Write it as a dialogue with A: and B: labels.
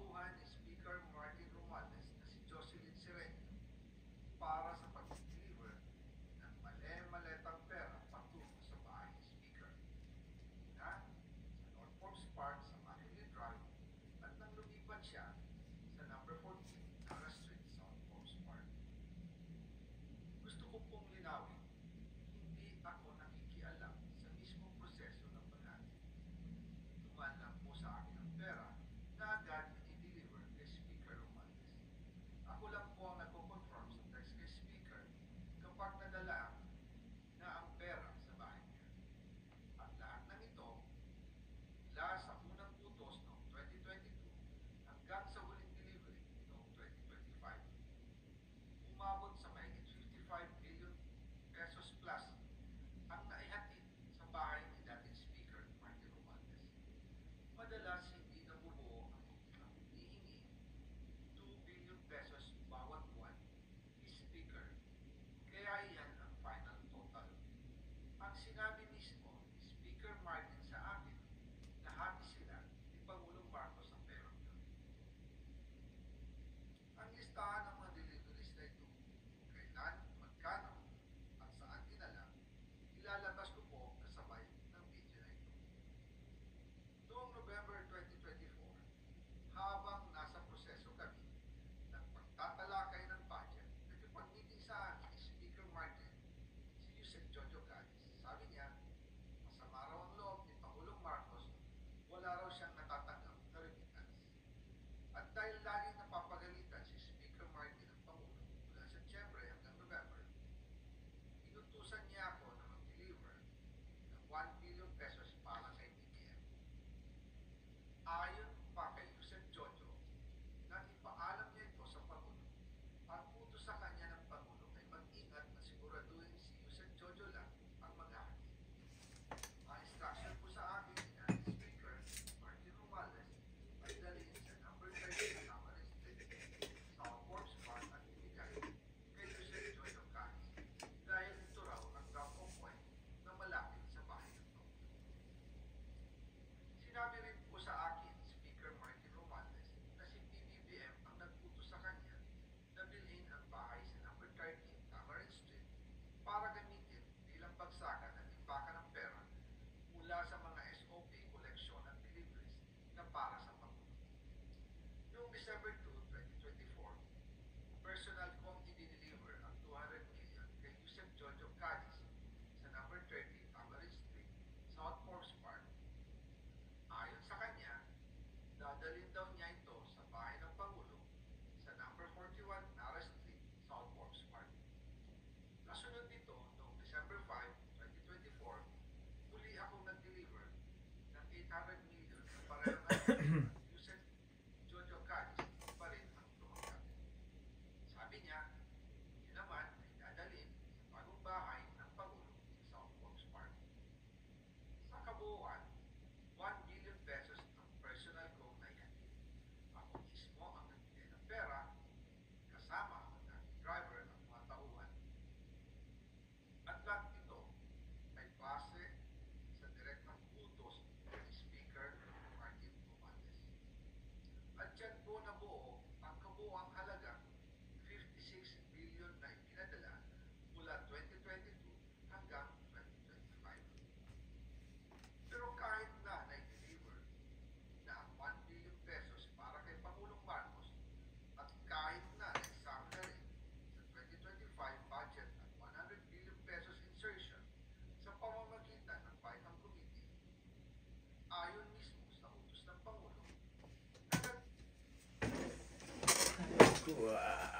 A: tauhan ni Speaker Martin Romualdez na si Jocelyn Sereno para sa pag-deliver ng maletang pera patungo sa bahay ni Speaker na sa North Forks Park sa Manila Drive at nang lumipat siya sa number 14 Nara Street, South Forks Park. Gusto ko pong linawin, hindi ako nakikialam sa mismong proseso ng paghati. Dumaan lang po sa akin ang pera na agad i-deliver kay Speaker Romualdez. Ako lang po ang nagko-confirm sa text kay Speaker kapag nadala na ang pera sa bahay niya. At lahat ng ito, mula sa unang utos noong 2022 hanggang sa huling delivery noong 2025, umabot sa mahigit 55 billion pesos plus ang naihatid sa bahay ni dating Speaker Martin Romualdez. Madalas hindi nabubuo ang hinihingi 2 billion pesos bawat buwan ni Speaker, kaya iyan ang final total. Ang sinabi mismo ni Speaker Martin sa akin na hati sila ni Pangulong Marcos ang perang yun. Ang listahan ng mga deliveries na ito, kailan, magkano, at saan dinala, ilalabas ko po kasabay ng video na ito. Noong November 2024, habang nasa proseso kami ng pagtatalakay ng budget, nagkipag-meeting sa akin ni Speaker Martin, si Yusek Jojo Cadiz. Sabi niya, masama raw ang loob ni Pangulong Marcos, wala raw siyang natatanggap na remittance. At dahil laging napapagalitan si Speaker Martin ng Pangulo mula Setyembre hanggang November, inutusan niya ako na mag-deliver ng 1 billion pesos para kay BBM. Ayon pa kay Yusek Jojo, na ipaalam niya ito sa Pangulo, ang utos sa kanya ng Pangulo ay mag-ingat na siguraduhin si Yusek Jojo lang ang maghahati. Ang instruction po sa akin ni Speaker Martin Romualdez ay dalhin sa number 30 na Camarines Street, South Forks Park at ibigay kay Yusek Jojo Cadiz dahil ito raw ang drop-off point na malapit sa bahay ng Pangulo. Sinabi rin po sa akin Speaker Martin Romualdez na si PBBM ang nag-utos sa kanya na bilhin ang bahay sa number 13 Camarines Street para gamitin bilang bagsakan at imbakan ng pera mula sa mga SOP, koleksyon at deliveries na para sa Pangulo. Noong December 2, 2024, personal kong i-deliver ang 200 million kay Yusek Jojo Cadiz sa number 30 Camarines Street, South Forks Park. Ayon sa kanya, dadalhin daw niya ito sa bahay ng Pangulo sa number 41 Nara Street, South Forks Park. Kasunod nito, noong December 5, 2024, muli akong nag-deliver ng 800 million na parehong Yusek Jojo Cadiz pa rin ang tumanggap. Sabi niya, yun naman ay dadalhin sa bagong bahay ng Pangulo sa South Forks Park. Sa kabuuan, 1 billion pesos ang personal ko na ihatid. Ako mismo ang nagbigay ng pera, kasama ang dating driver at mga tauhan. At lahat ito ay base sa direktang utos ni Speaker Martin Romualdez. At dyan po nabuo ang kabuuang halagang 56 billion na ipinadala mula 2022 hanggang 2025. Pero kahit na na-deliver na ang 1 billion pesos para kay Pangulong Marcos at kahit na naisama na rin sa 2025 budget at 100 billion pesos insertion sa pamamagitan ng Bicam Committee, ayon mismo sa utos ng Pangulo,
B: Wow.